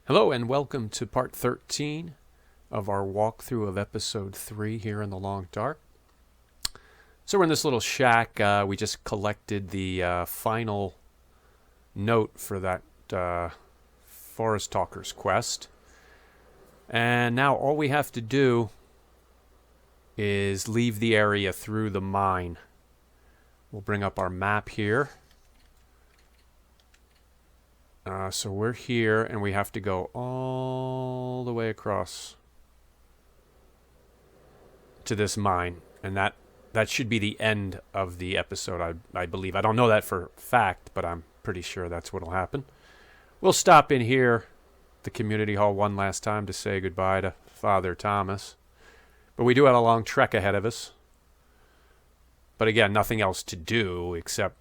Hello and welcome to part 13 of our walkthrough of episode 3 here in the Long Dark. So we're in this little shack. We just collected the final note for that Forest Talker's quest. And now all we have to do is leave the area through the mine. We'll bring up our map here. So we're here, and we have to go all the way across to this mine. And that should be the end of the episode, I believe. I don't know that for fact, but I'm pretty sure that's what'll happen. We'll stop in here, the community hall, one last time to say goodbye to Father Thomas. But we do have a long trek ahead of us. But again, nothing else to do except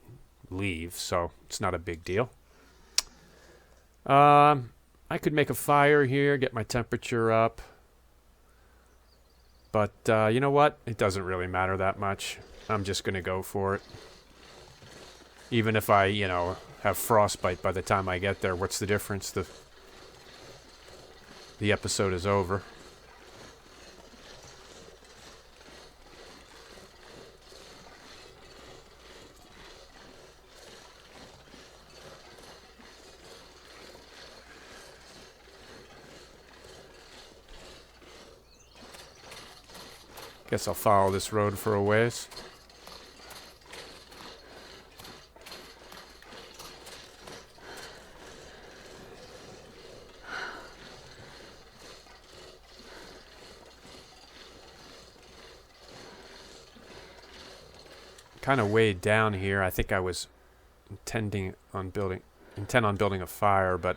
leave, so it's not a big deal. I could make a fire here, get my temperature up. But, you know what? It doesn't really matter that much. I'm just going to go for it. Even if I, have frostbite by the time I get there, what's the difference? The episode is over. Guess I'll follow this road for a ways. Kind of way down here. I think I was intent on building a fire, but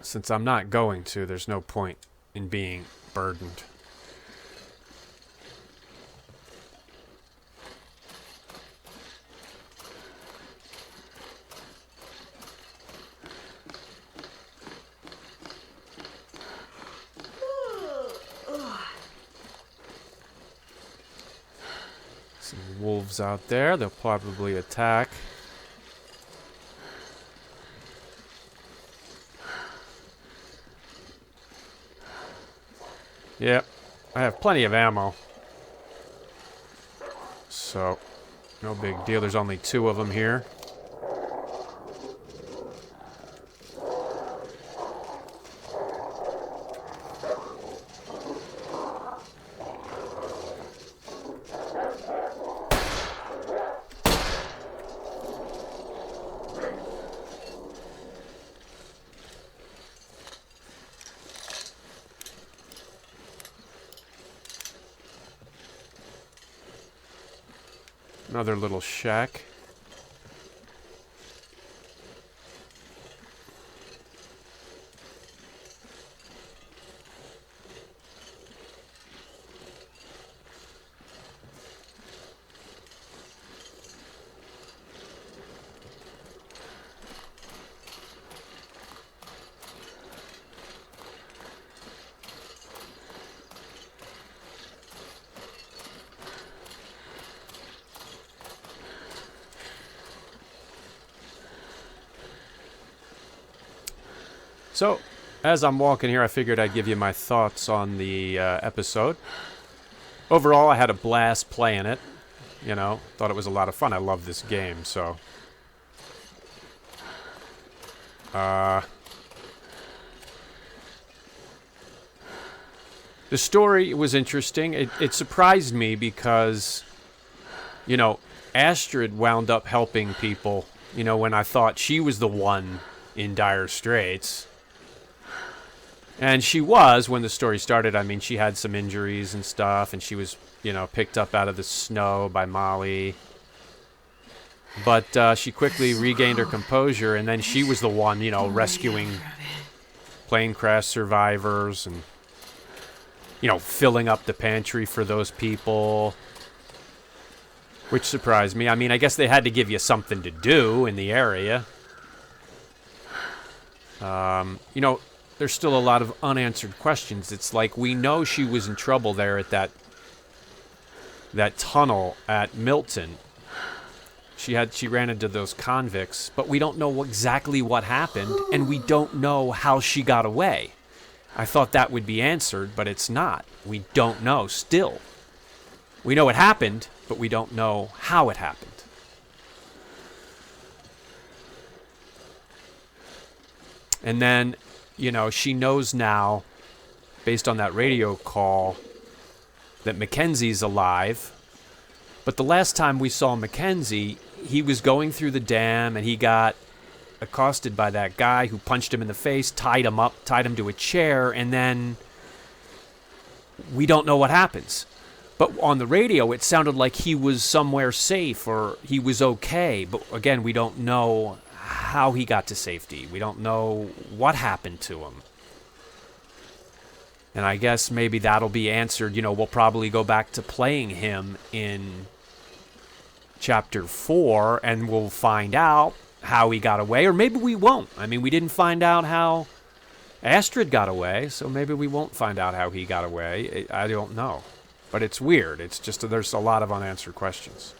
since I'm not going to, there's no point in being burdened. Some wolves out there. They'll probably attack. Yep, I have plenty of ammo. So, no big deal. There's only 2 of them here. Another little shack. So, as I'm walking here, I figured I'd give you my thoughts on the episode. Overall, I had a blast playing it. Thought it was a lot of fun. I love this game, so. The story was interesting. It surprised me because, Astrid wound up helping people, when I thought she was the one in dire straits. And she was when the story started. I mean, she had some injuries and stuff, and she was, picked up out of the snow by Molly. But she quickly regained her composure, and then she was the one, rescuing plane crash survivors and, filling up the pantry for those people, which surprised me. I mean, I guess they had to give you something to do in the area. There's still a lot of unanswered questions. It's like we know she was in trouble there at that tunnel at Milton. She ran into those convicts, but we don't know exactly what happened, and we don't know how she got away. I thought that would be answered, but it's not. We don't know still. We know it happened, but we don't know how it happened. And then, she knows now, based on that radio call, that Mackenzie's alive. But the last time we saw Mackenzie, he was going through the dam and he got accosted by that guy who punched him in the face, tied him up, tied him to a chair, and then we don't know what happens. But on the radio, it sounded like he was somewhere safe or he was okay. But again, we don't know how he got to safety. We don't know what happened to him. And I guess maybe that'll be answered. We'll probably go back to playing him in Chapter 4, and we'll find out how he got away. Or maybe we won't. I mean, we didn't find out how Astrid got away, so maybe we won't find out how he got away. I don't know. But it's weird. It's just there's a lot of unanswered questions.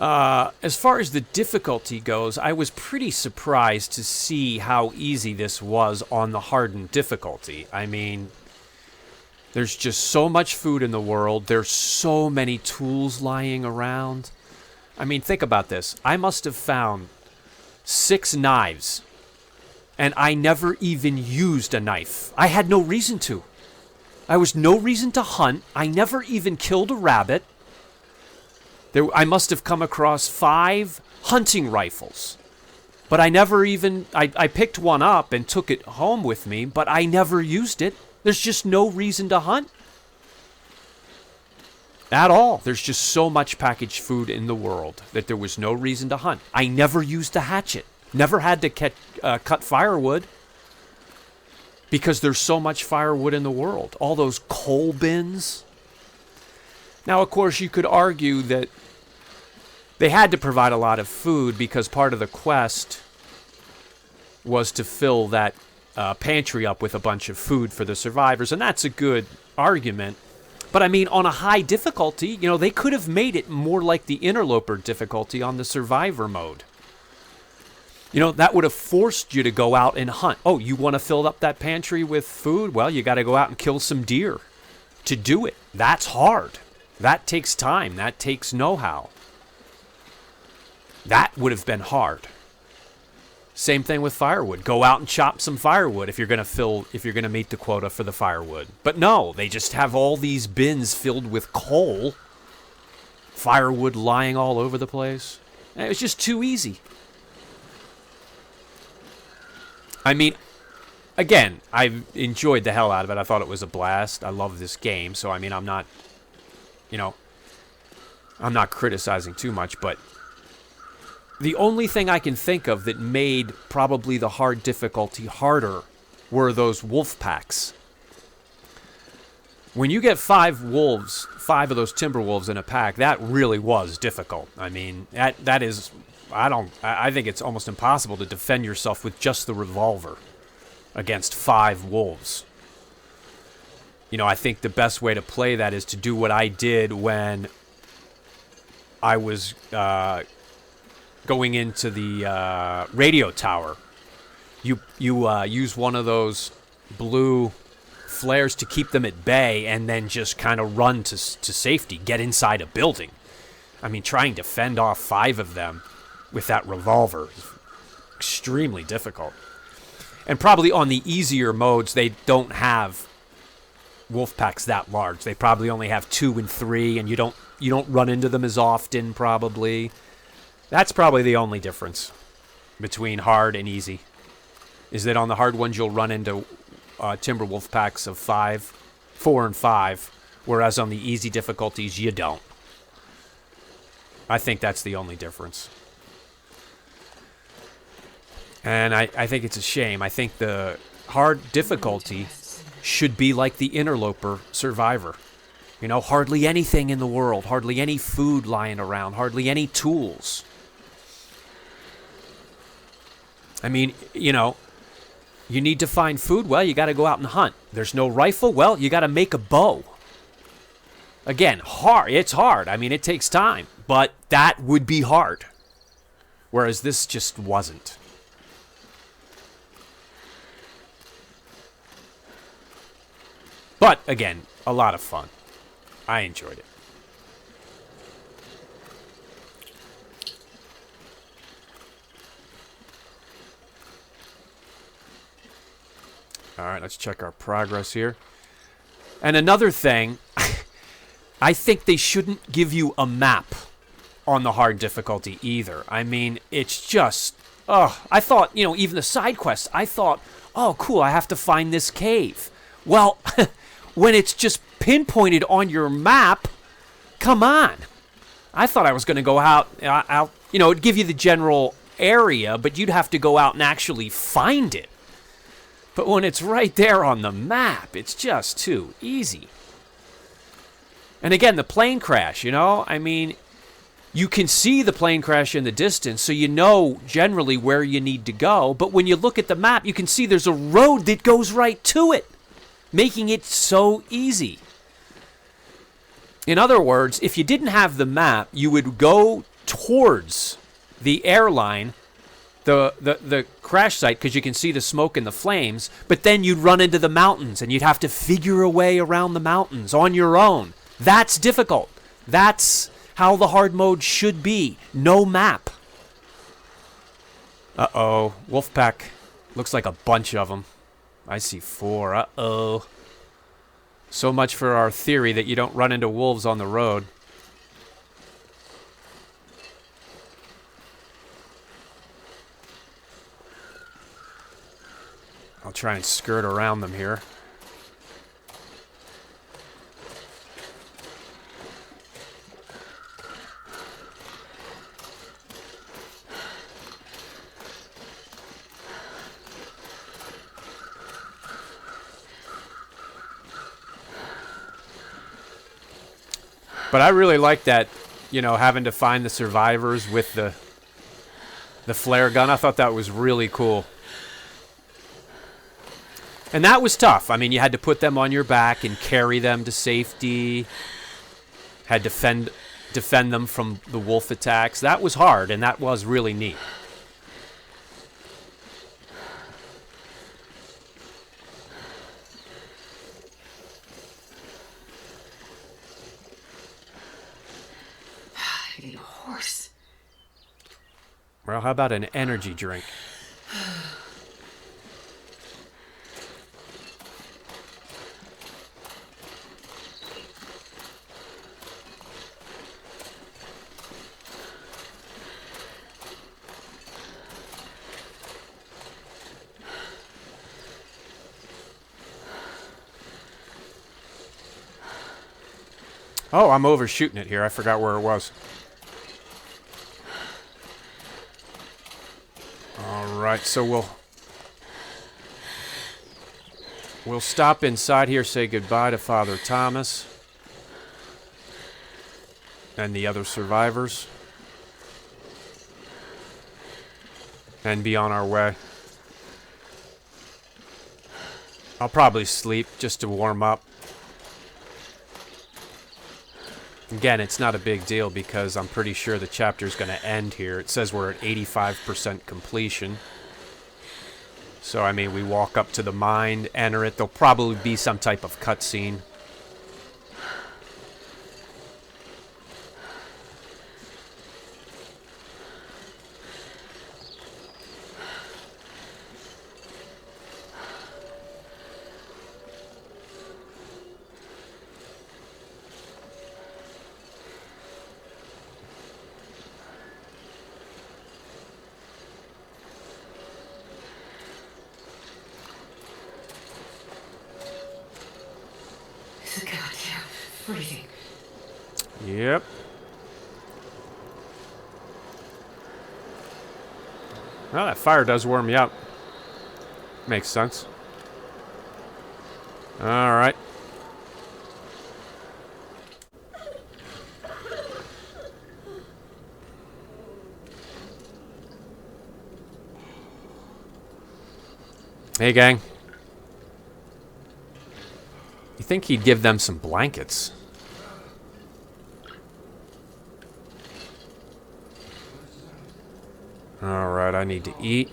As far as the difficulty goes, I was pretty surprised to see how easy this was on the hardened difficulty. I mean, there's just so much food in the world. There's so many tools lying around. I mean, think about this. I must have found 6 knives, and I never even used a knife. I had no reason to. I was no reason to hunt. I never even killed a rabbit. I must have come across 5 hunting rifles. But I never even... I picked one up and took it home with me, but I never used it. There's just no reason to hunt. At all. There's just so much packaged food in the world that there was no reason to hunt. I never used a hatchet. Never had to cut firewood. Because there's so much firewood in the world. All those coal bins. Now, of course, you could argue that they had to provide a lot of food because part of the quest was to fill that pantry up with a bunch of food for the survivors, and that's a good argument. But I mean, on a high difficulty, they could have made it more like the interloper difficulty on the survivor mode. That would have forced you to go out and hunt. Oh, you want to fill up that pantry with food? Well, you got to go out and kill some deer to do it. That's hard. That takes time. That takes know-how. That would have been hard. Same thing with firewood. Go out and chop some firewood if you're going to meet the quota for the firewood. But no, they just have all these bins filled with coal. Firewood lying all over the place. It was just too easy. I mean, again, I enjoyed the hell out of it. I thought it was a blast. I love this game, so I mean, I'm not criticizing too much, but the only thing I can think of that made probably the hard difficulty harder were those wolf packs. When you get 5 wolves, 5 of those timber wolves in a pack, that really was difficult. I mean, that is... I think it's almost impossible to defend yourself with just the revolver against 5 wolves. I think the best way to play that is to do what I did when I was going into the radio tower. You use one of those blue flares to keep them at bay and then just kind of run to safety, get inside a building. I mean, trying to fend off 5 of them with that revolver is extremely difficult. And probably on the easier modes, they don't have wolf packs that large. They probably only have 2 and 3, and you don't run into them as often, probably. That's probably the only difference between hard and easy, is that on the hard ones, you'll run into timber wolf packs of 4 and 5, whereas on the easy difficulties, you don't. I think that's the only difference. And I think it's a shame. I think the hard difficulty should be like the interloper survivor. Hardly anything in the world, hardly any food lying around, hardly any tools. I mean, you need to find food. Well, you got to go out and hunt. There's no rifle. Well, you got to make a bow. Again, hard. It's hard. I mean, it takes time. But that would be hard. Whereas this just wasn't. But, again, a lot of fun. I enjoyed it. All right, let's check our progress here. And another thing, I think they shouldn't give you a map on the hard difficulty either. I mean, it's just, I thought, even the side quests, I thought, oh, cool, I have to find this cave. Well, when it's just pinpointed on your map, come on. I thought I was going to go out, it'd give you the general area, but you'd have to go out and actually find it. But when it's right there on the map, it's just too easy. And again, the plane crash, I mean, you can see the plane crash in the distance, so you know generally where you need to go. But when you look at the map, you can see there's a road that goes right to it, making it so easy. In other words, if you didn't have the map, you would go towards the airline, the crash site, because you can see the smoke and the flames, but then you'd run into the mountains, and you'd have to figure a way around the mountains on your own. That's difficult. That's how the hard mode should be. No map. Uh-oh. Wolfpack. Looks like a bunch of them. I see 4. Uh-oh. So much for our theory that you don't run into wolves on the road. I'll try and skirt around them here. But I really like that, having to find the survivors with the flare gun. I thought that was really cool. And that was tough. I mean, you had to put them on your back and carry them to safety. Had to defend them from the wolf attacks. That was hard, and that was really neat. I need a horse. Well, how about an energy drink? Oh, I'm overshooting it here. I forgot where it was. All right, so we'll stop inside here, say goodbye to Father Thomas and the other survivors, and be on our way. I'll probably sleep just to warm up. Again, it's not a big deal because I'm pretty sure the chapter's going to end here. It says we're at 85% completion. So, I mean, we walk up to the mine, enter it. There'll probably be some type of cutscene. Goddamn freezing. Yep. Well, that fire does warm you up. Makes sense. All right. Hey, gang. You think he'd give them some blankets? Alright, I need to eat.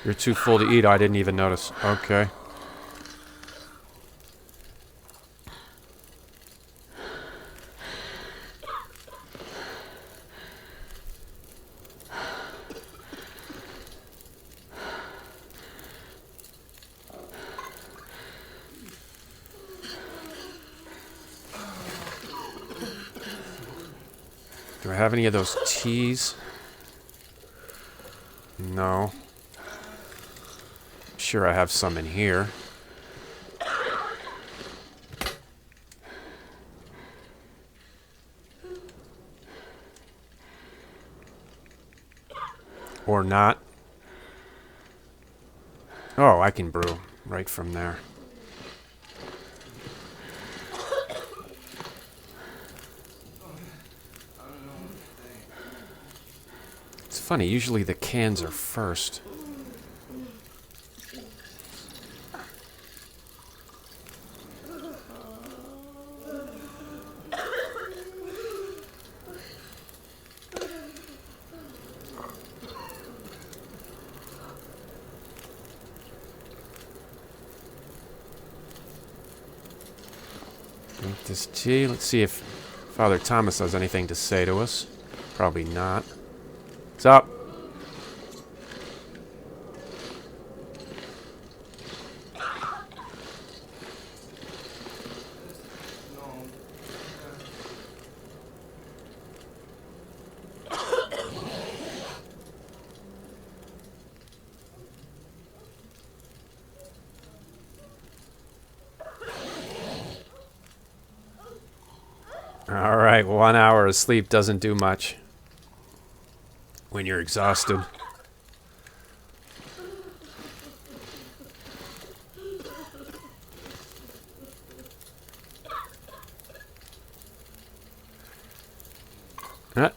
You're too full to eat. I didn't even notice. Okay. Do I have any of those teas? No. Sure, I have some in here. Or not. Oh, I can brew right from there. It's funny, usually the cans are first. Drink this tea. Let's see if Father Thomas has anything to say to us. Probably not. What's up? Alright, 1 hour of sleep doesn't do much when you're exhausted.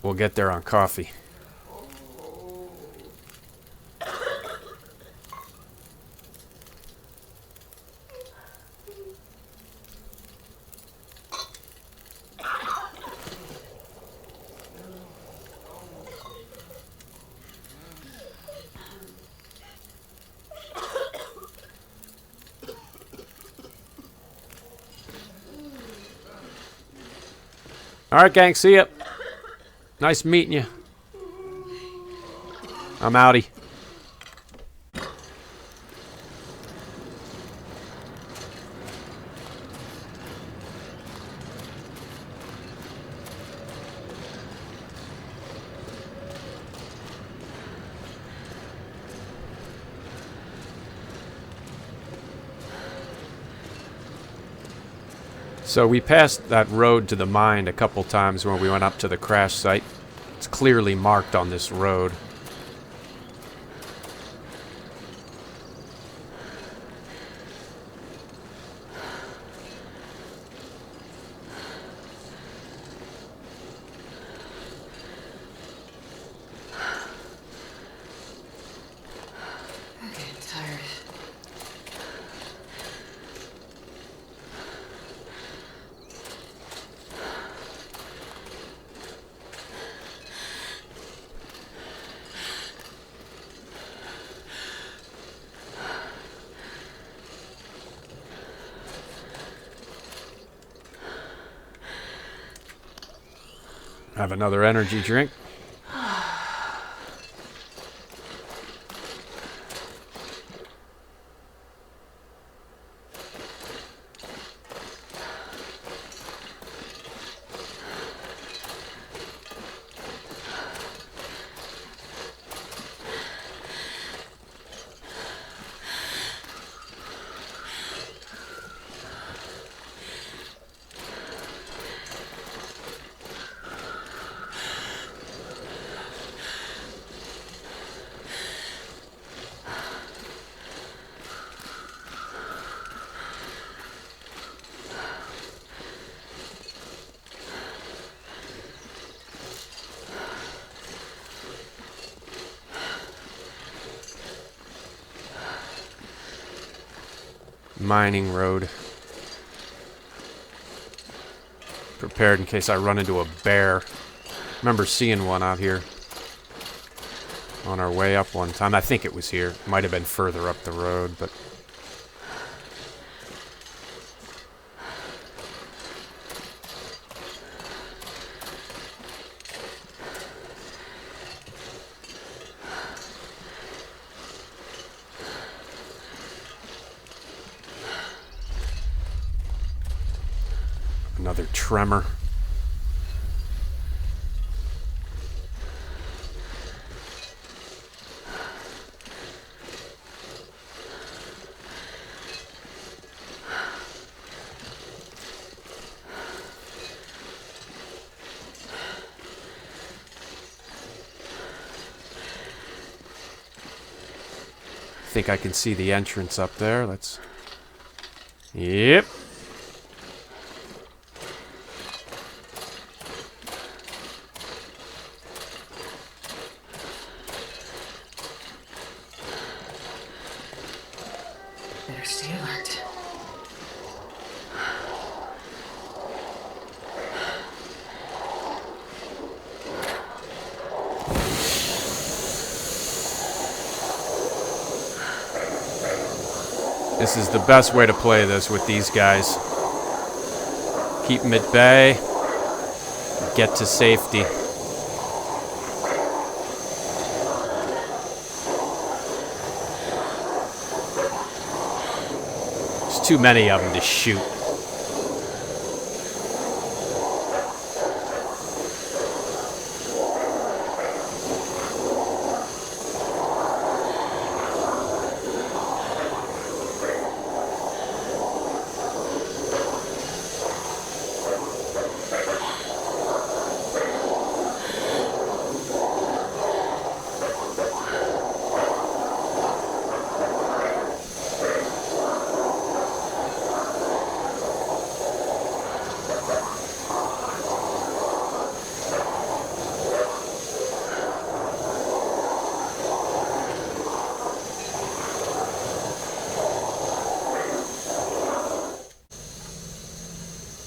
We'll get there on coffee. Alright, gang, see ya. Nice meeting you. I'm outie. So we passed that road to the mine a couple times when we went up to the crash site. It's clearly marked on this road. I'm getting tired. Have another energy drink. mining road. Prepared in case I run into a bear. Remember seeing one out here on our way up one time. I think it was here. Might have been further up the road, but... Another tremor. I think I can see the entrance up there. Let's... Yep. Better stay alert. This is the best way to play this with these guys. Keep them at bay. Get to safety. There's too many of them to shoot.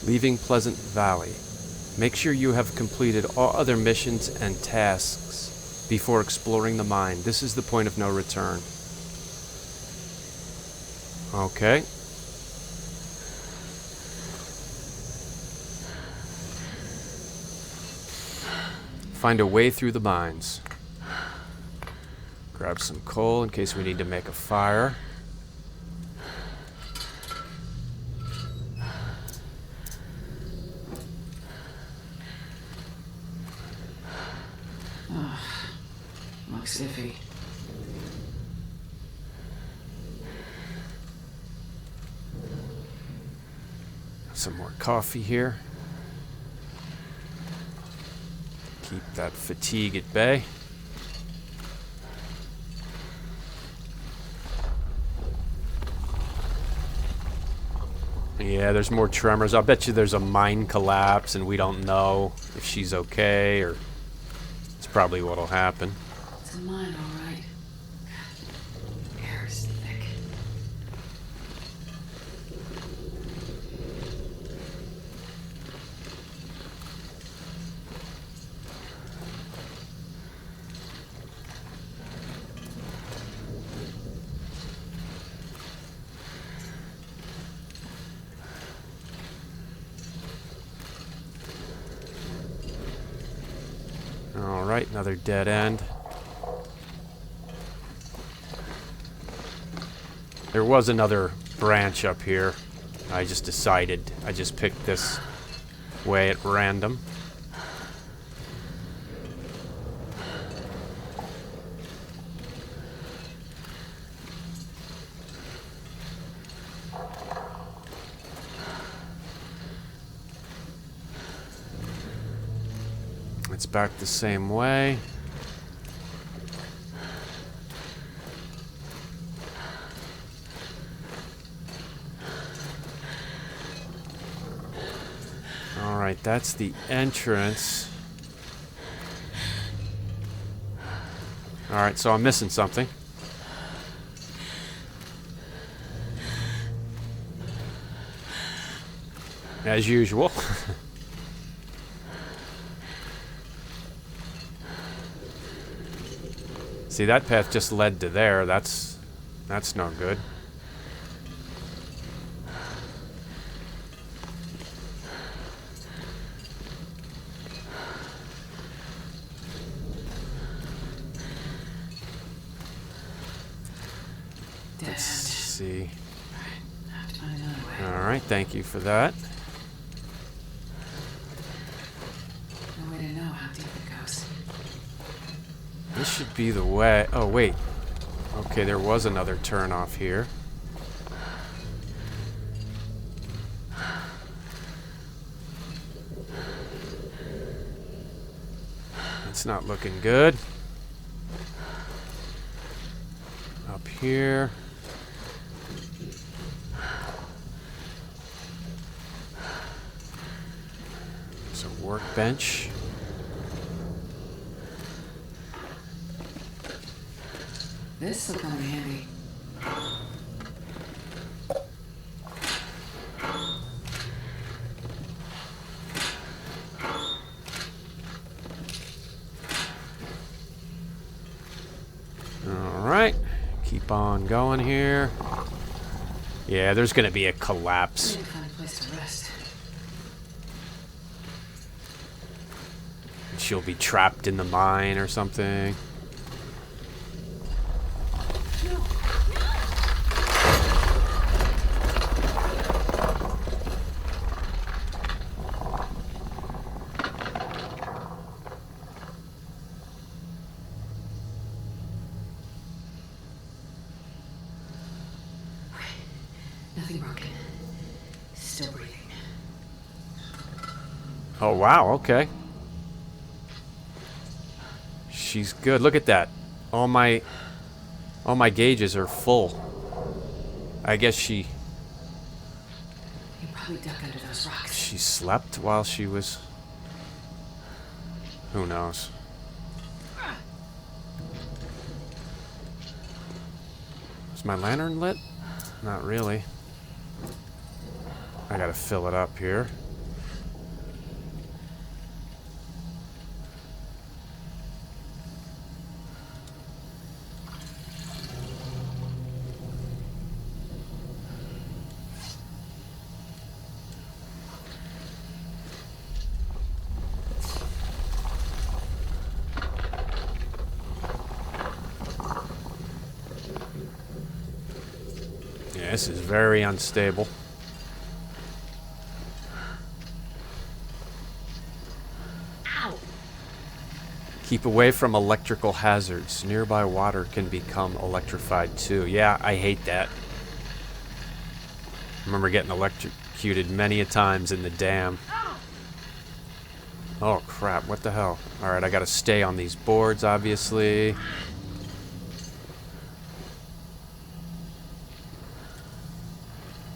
Leaving Pleasant Valley. Make sure you have completed all other missions and tasks before exploring the mine. This is the point of no return. Okay. Find a way through the mines. Grab some coal in case we need to make a fire. Looks iffy. Some more coffee here. Keep that fatigue at bay. Yeah, there's more tremors. I'll bet you there's a mine collapse and we don't know if she's okay, or it's probably what'll happen. It's a mine, all right. Air is thick. All right, another dead end. There was another branch up here. I just picked this way at random. It's back the same way. Alright, that's the entrance. Alright, so I'm missing something. As usual. See, that path just led to there. That's no good. Let's see. All right, thank you for that. No way to know how deep it goes. This should be the way. Oh, wait. Okay, there was another turn off here. It's not looking good. Up here. There's a workbench. This will come in handy. Alright, keep on going here. Yeah, there's gonna be a collapse. Need to find a place to rest. She'll be trapped in the mine or something. Nothing broken. Still breathing. Oh, wow, okay. She's good. Look at that. All my gauges are full. I guess You probably duck under those rocks. she slept while she was... Who knows? Is my lantern lit? Not really. I gotta fill it up here. Yeah, this is very unstable. Ow! Keep away from electrical hazards. Nearby water can become electrified too. Yeah, I hate that. I remember getting electrocuted many a times in the dam. Oh crap, what the hell? Alright, I gotta stay on these boards, obviously.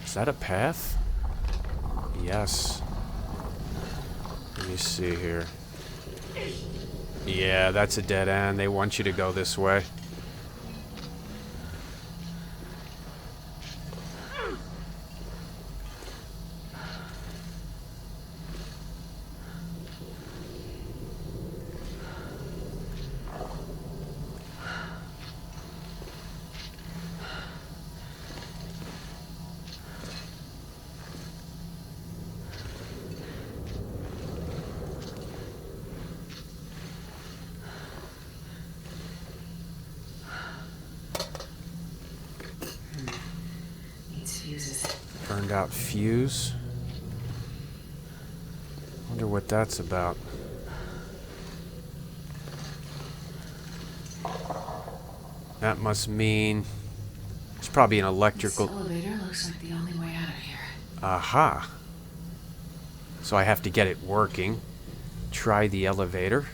Is that a path? Yes. Let me see here. Yeah, that's a dead end. They want you to go this way. Needs fuses. Burned out fuse. Wonder what that's about. That must mean it's probably an electrical. This elevator looks like the only way out of here. Aha. So I have to get it working. Try the elevator.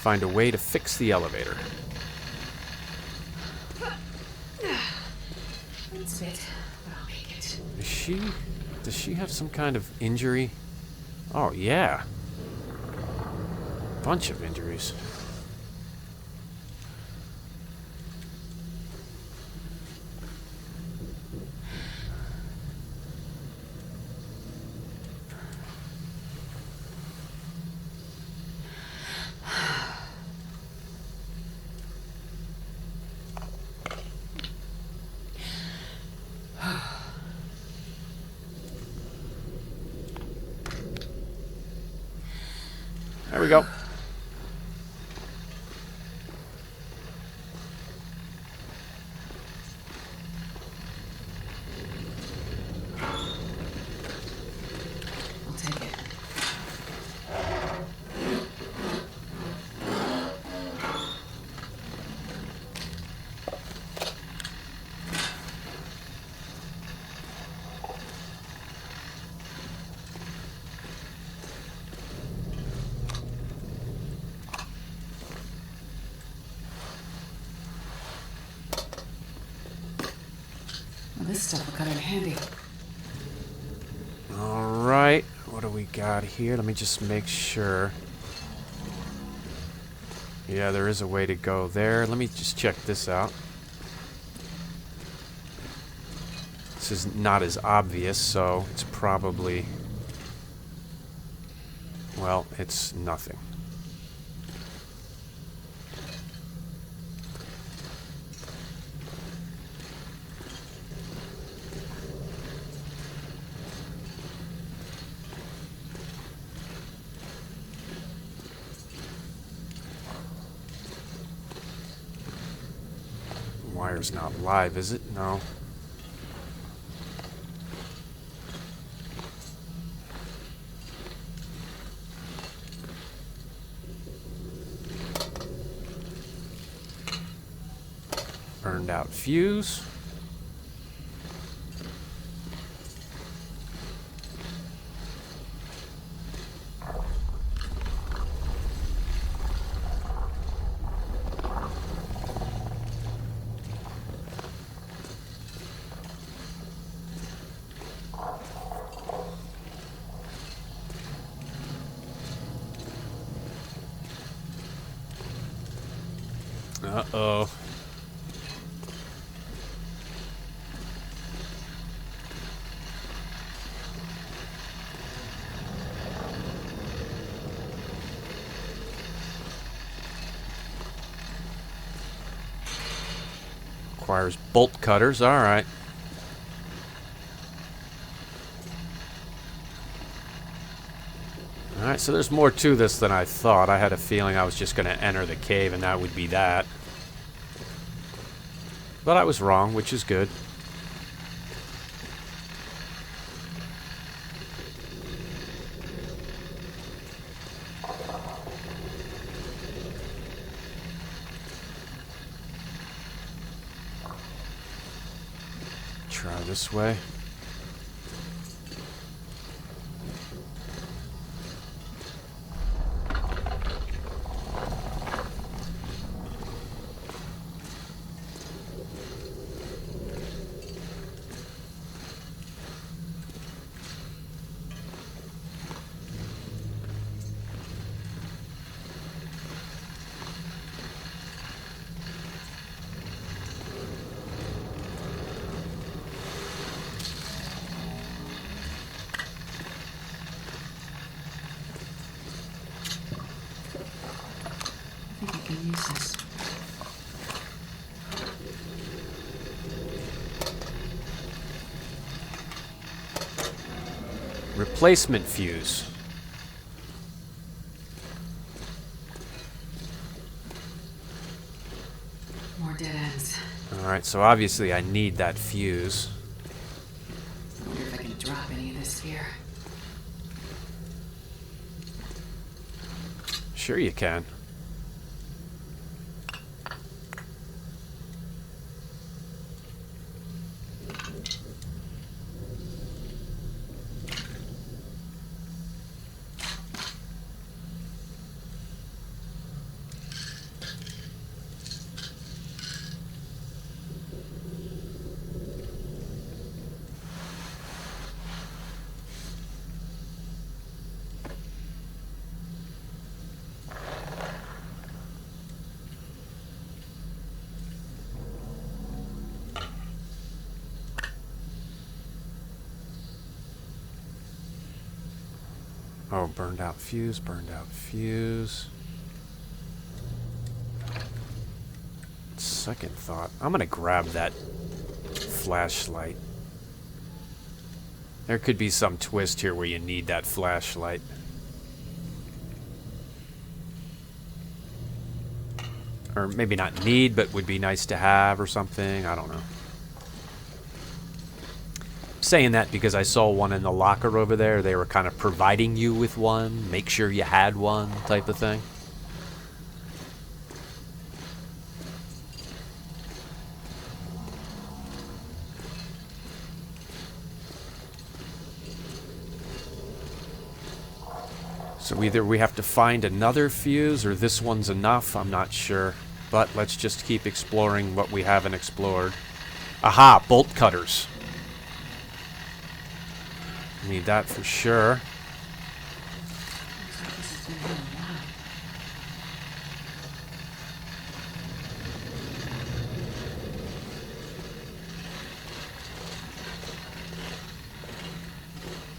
Find a way to fix the elevator. It's a bit, but I'll make it. Does she have some kind of injury? Oh, yeah. Bunch of injuries. There we go. I'll take it. Well, this stuff will come in handy. Alright, what do we got here? Let me just make sure. Yeah, there is a way to go there. Let me just check this out. This is not as obvious, so it's probably... well, it's nothing. Wire's not live, is it? No. Burned out fuse. Uh-oh. Requires bolt cutters, alright. Alright, so there's more to this than I thought. I had a feeling I was just going to enter the cave and that would be that. But I was wrong, which is good. Try this way. I think I can use this. Replacement fuse. More dead ends. Alright, so obviously I need that fuse. I wonder if I can drop any of this here. Sure you can. Oh, burned out fuse, burned out fuse. Second thought, I'm gonna grab that flashlight. There could be some twist here where you need that flashlight. Or maybe not need, but would be nice to have or something. I don't know. I'm saying that because I saw one in the locker over there. They were kind of providing you with one. Make sure you had one type of thing. So either we have to find another fuse or this one's enough, I'm not sure. But let's just keep exploring what we haven't explored. Aha, bolt cutters. Need that for sure. Looks like this has been here a while.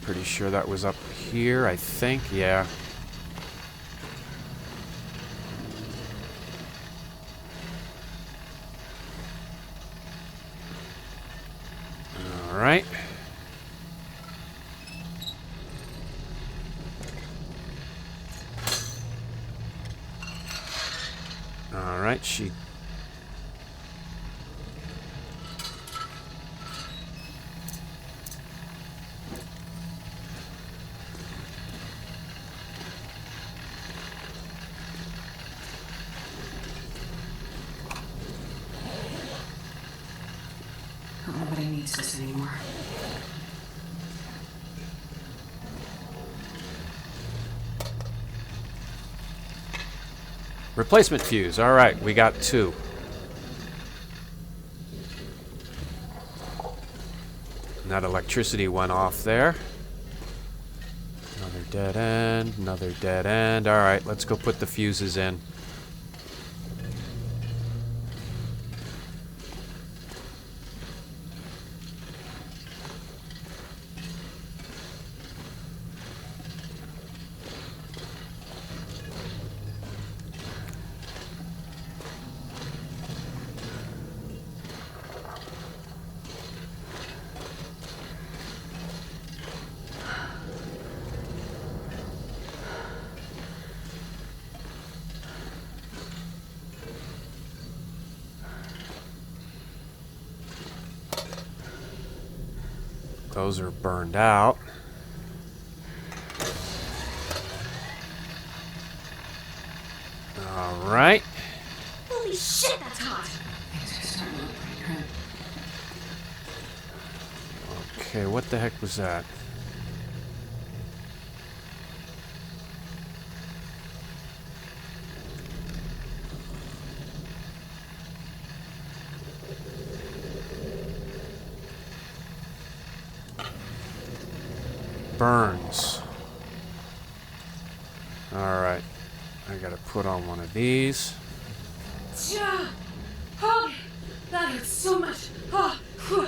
Pretty sure that was up here, I think, yeah. Alright. Alright, she... Nobody needs this anymore. Replacement fuse. Alright, we got 2. And that electricity went off there. Another dead end, another dead end. Alright, let's go put the fuses in. Those are burned out. Alright. Holy shit, that's hot! Things are starting to look pretty grim. Okay, what the heck was that? Burns. Alright. I gotta put on one of these. Yeah. Oh, that hurts so much. Oh, whew.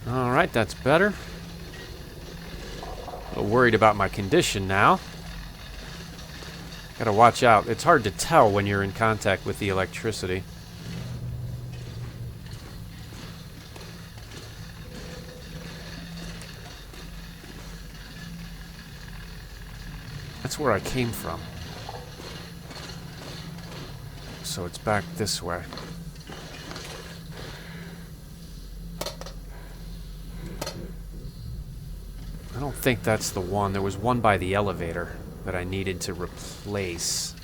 Alright, that's better. A little worried about my condition now. Gotta watch out. It's hard to tell when you're in contact with the electricity. That's where I came from. So it's back this way. I don't think that's the one. There was one by the elevator that I needed to replace.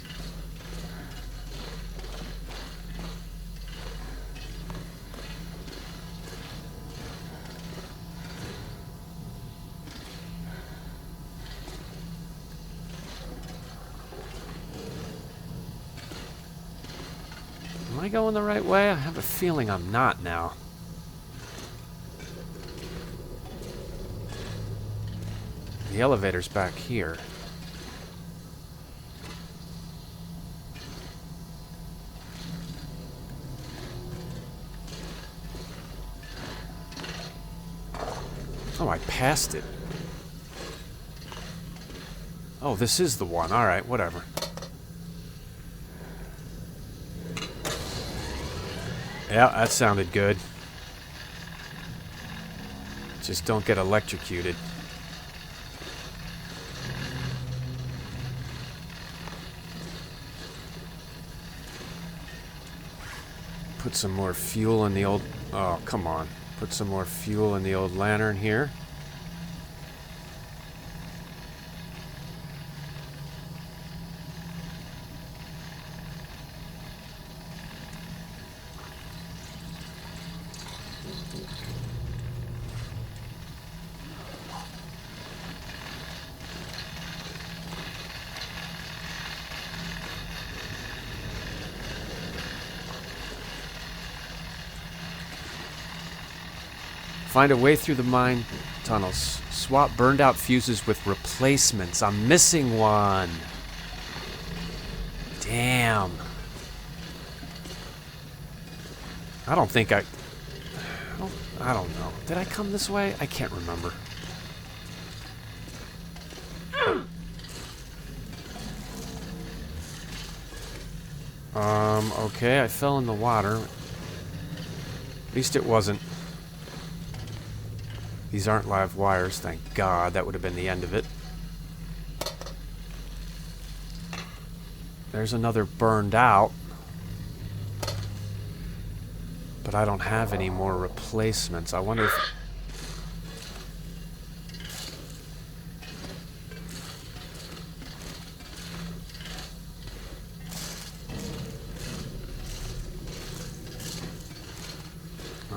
Am I going the right way? I have a feeling I'm not now. The elevator's back here. Oh, I passed it. Oh, this is the one. Alright, whatever. Yeah, that sounded good. Just don't get electrocuted. Put some more fuel in the old... Oh, come on. Put some more fuel in the old lantern here. Find a way through the mine tunnels. Swap burned out fuses with replacements. I'm missing one. Damn. I don't think I don't know. Did I come this way? I can't remember. Okay, I fell in the water. At least it wasn't. These aren't live wires, thank God. That would have been the end of it. There's another burned out. But I don't have any more replacements. I wonder if...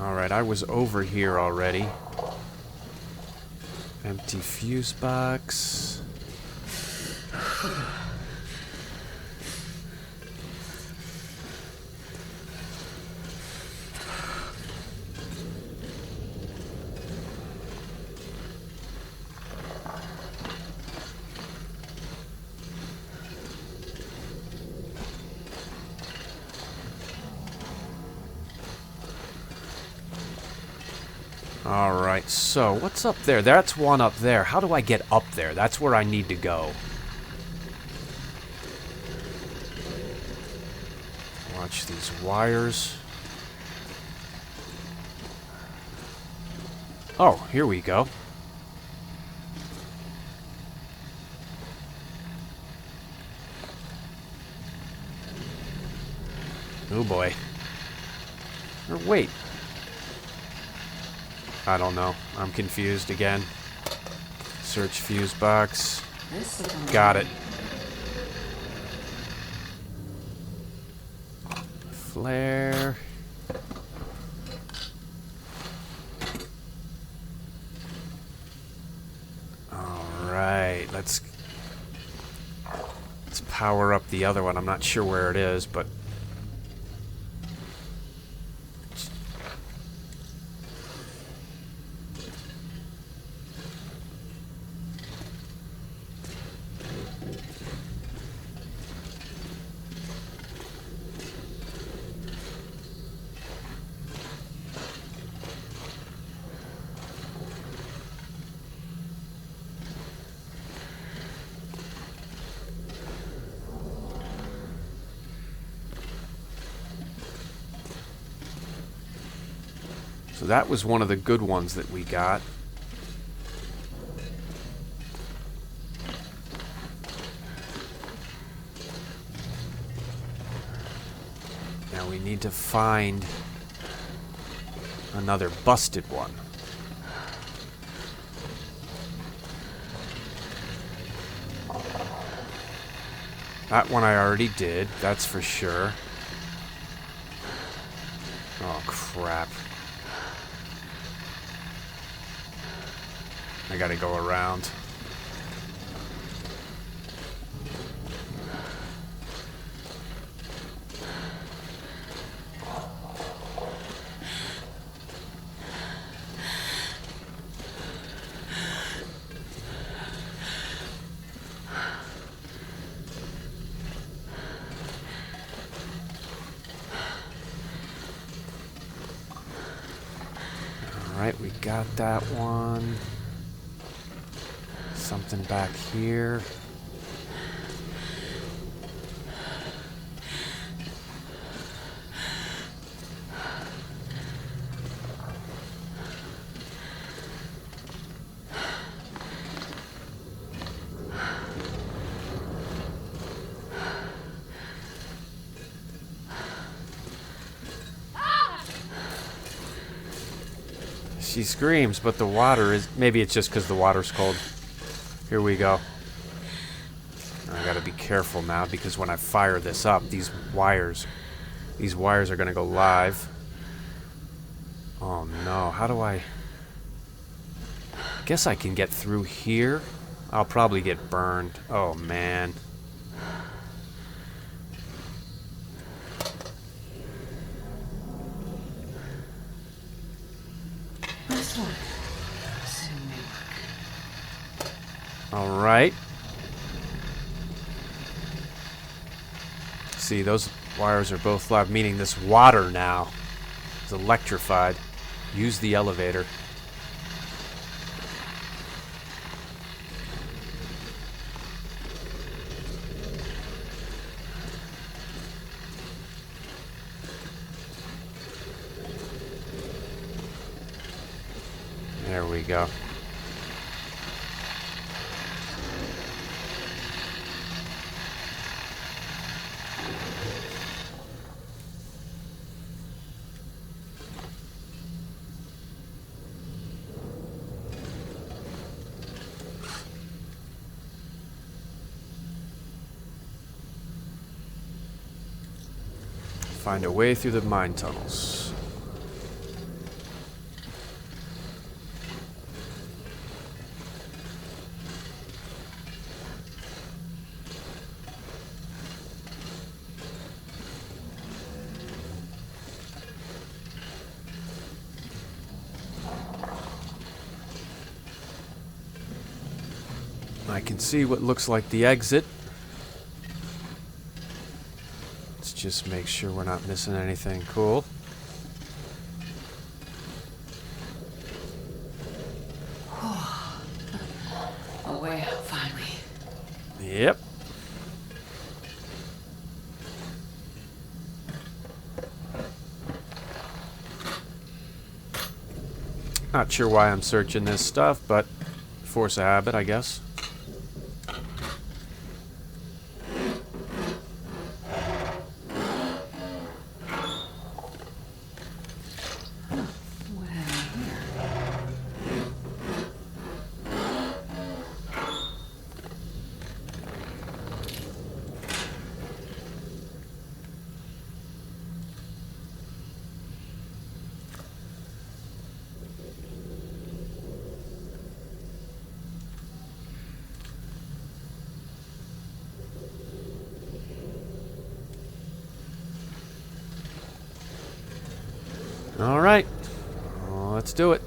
Alright, I was over here already. Empty fuse box. Alright, so what's up there? That's one up there. How do I get up there? That's where I need to go. Watch these wires. Oh, here we go. Oh boy. Or wait. I don't know. I'm confused again. Search fuse box. Got it. Flare. Alright, let's power up the other one. I'm not sure where it is, but... So that was one of the good ones that we got. Now we need to find another busted one. That one I already did, that's for sure. Oh, crap. I gotta go around. Alright, we got that one. Something back here. She screams, but the water is... Maybe it's just because the water's cold. Here we go. I gotta be careful now, because when I fire this up, these wires are gonna go live. Oh no, how do I... Guess I can get through here. I'll probably get burned. Oh man. Alright. See, those wires are both live, meaning this water now is electrified. Use the elevator. There we go. Find a way through the mine tunnels. I can see what looks like the exit. Let's just make sure we're not missing anything cool. A way out, finally. Yep. Not sure why I'm searching this stuff, but force of habit, I guess. All right, let's do it.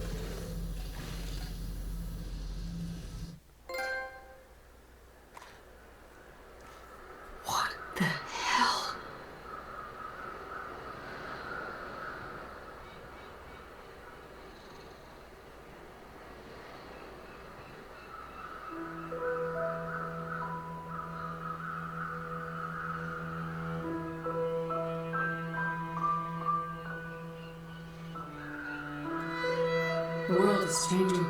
What the hell? The world is changing.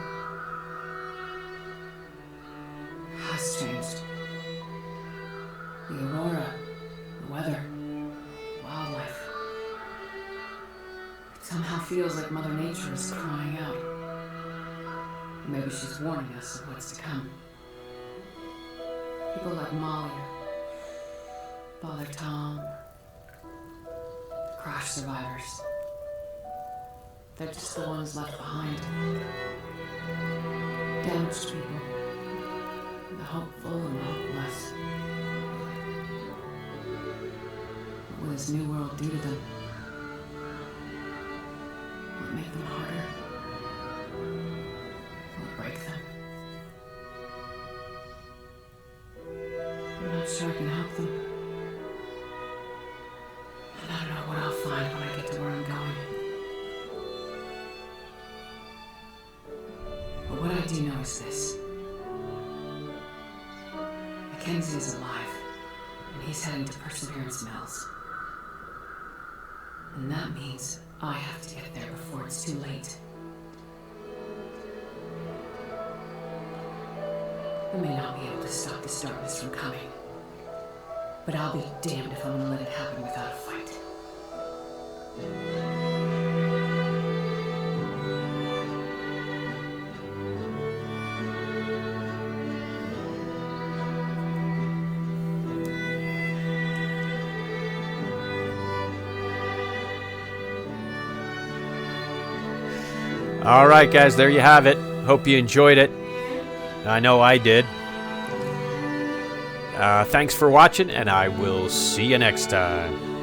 Has changed. The aurora, the weather, wildlife. It somehow feels like Mother Nature is crying out. Maybe she's warning us of what's to come. People like Molly, Father Tom, crash survivors. They're just the ones left behind. Damaged people. The hopeful and the hopeless. What will this new world do to them? Will it make them harder? Will it break them? I'm not sure I can help them. And I don't know what I'll find when I get to where I'm going. But what I do know is this. Crazy is alive, and he's heading to Perseverance Mills. And that means I have to get there before it's too late. I may not be able to stop this darkness from coming, but I'll be damned if I'm gonna let it happen without a fight. All right, guys, there you have it. Hope you enjoyed it. I know I did. Thanks for watching, and I will see you next time.